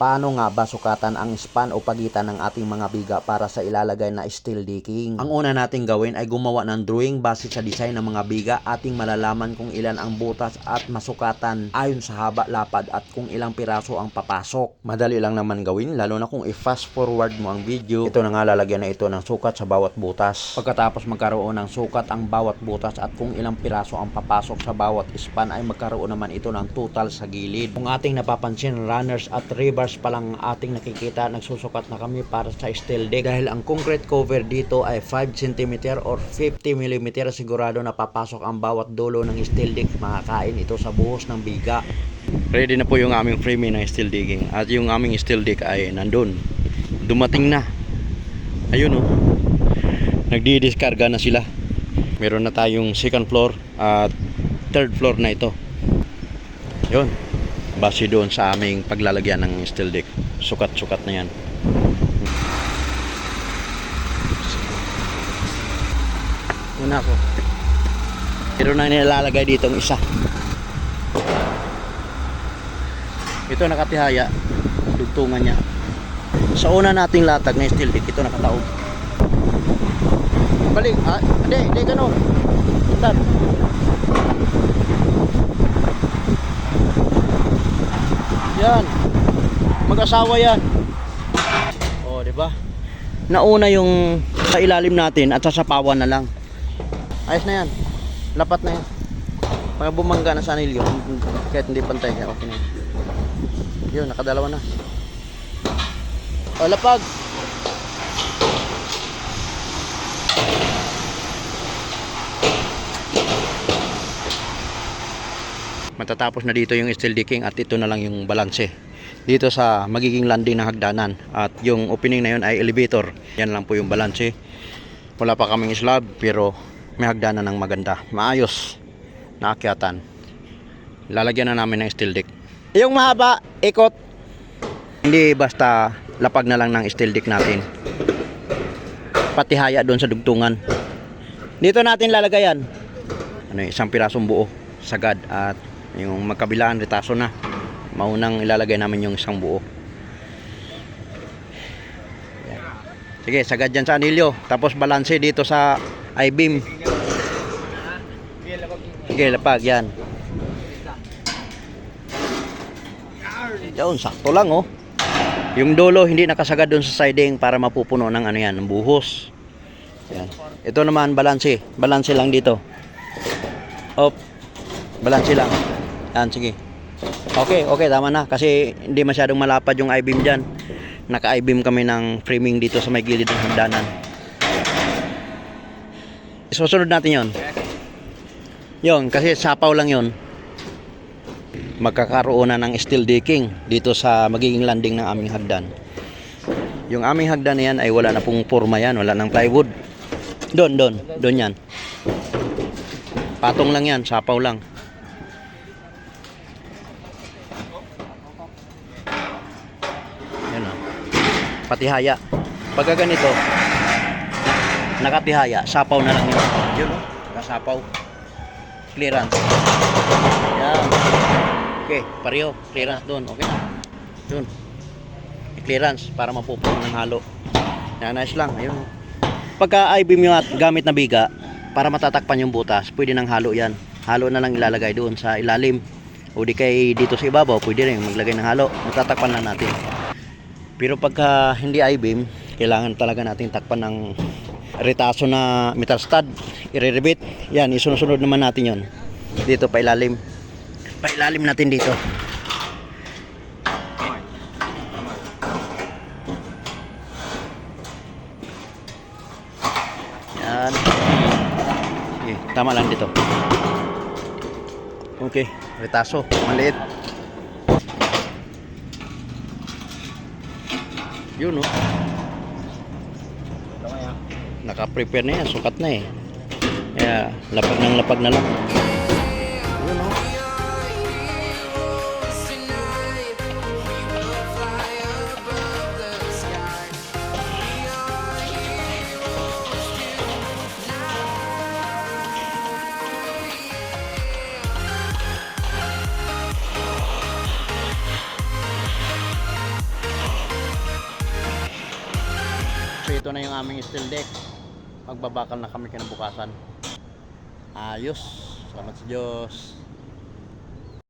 Paano nga ba sukatan ang span o pagitan ng ating mga biga para sa ilalagay na steel decking? Ang una nating gawin ay gumawa ng drawing base sa design ng mga biga. Ating malalaman kung ilan ang butas at masukatan ayon sa haba, lapad at kung ilang piraso ang papasok. Madali lang naman gawin, lalo na kung i-fast forward mo ang video. Ito na nga, lalagyan na ito ng sukat sa bawat butas. Pagkatapos magkaroon ng sukat ang bawat butas at kung ilang piraso ang papasok sa bawat span, ay magkaroon naman ito ng total sa gilid. Kung ating napapansin, runners at rebars pa lang ating nakikita, nagsusukat na kami para sa steel deck. Dahil ang concrete cover dito ay 5 cm or 50 mm, sigurado na papasok ang bawat dulo ng steel deck. Makakain ito sa buhos ng biga. Ready na po yung aming framing ng steel decking at yung aming steel deck ay nandun. Dumating na. Ayun oh. Nagdi-discarga na sila. Meron na tayong second floor at third floor na ito. Yun. Base doon sa aming paglalagyan ng steel deck. Sukat-sukat na yan. Una ko. Meron na nilalagay dito ang isa. Ito nakatihaya. Dugtungan niya. Sa una nating latag na steel deck, ito nakataob. Balik. Hindi ganun. Tat. Yan. Mag-asawa yan. Oh, 'di ba? Nauna yung sa ilalim natin at sasapawan na lang. Ayos na yan. Lapat na yan. Pag bumangga na sa anilyo, kahit hindi pantay, okay na. Yun, nakadalawa na. Oh, lapag. Matatapos na dito yung steel decking at ito na lang yung balanse dito sa magiging landing ng hagdanan, at yung opening na yun ay elevator. Yan lang po yung balanse. Wala pa kaming slab pero may hagdanan ng maganda, maayos na akyatan. Lalagyan na namin ng steel deck. Yung mahaba, ikot. Hindi basta lapag na lang ng steel deck natin, pati haya doon sa dugtungan. Dito natin lalagayan isang pirasong buo sagad, at yung magkabilaan retaso na. Maunang ilalagay namin yung isang buo. Sige, sagad dyan sa anilyo, tapos balanse dito sa I-beam. Sige, lapag yan. Yun, sakto lang oh. Yung dulo hindi nakasagad doon sa siding para mapupuno ng ng buhos. Yan. Ito naman balanse lang dito. Op. Balanse lang. Yan, sige. Okay, tama na kasi hindi masyadong malapad yung I-beam diyan. Naka-I-beam kami ng framing dito sa may gilid ng hagdanan. Isusunod natin 'yon. Yon, kasi sapaw lang 'yon. Magkakaroon na ng steel decking dito sa magiging landing ng aming hagdan. Yung aming hagdan na yan ay wala na pong forma yan, wala nang plywood. Doon yan. Patong lang yan, sapaw lang. Yan o. Patihaya. Pagka ganito, nakatihaya, sapaw na lang yun. Yun o, nakasapaw. Clearance. Yan. Okay, pareho. Clearance doon. Okay na. Doon. Clearance para mapupuno ng halo. Yan, nice lang. Ayun. Pagka I-beam yung gamit na biga, para matatakpan yung butas, pwede nang halo yan. Halo na lang ilalagay doon sa ilalim. O di kay dito sa ibabaw, pwede rin maglagay ng halo. Matatakpan lang natin. Pero pagka hindi I-beam, kailangan talaga natin takpan ng retaso na metal stud. I-rebit. Yan, isunod naman natin yon. Dito pa ilalim. Pailalim natin dito. Yan. Okay, tama lang dito. Okay, retaso, maliit. Yun oh. Naka-prepare na yan, sukat na eh. Kaya lapag na lang. Yun oh. So ito na yung aming steel deck. Magbabakal na kami kinabukasan. Ayos. Salamat sa Diyos.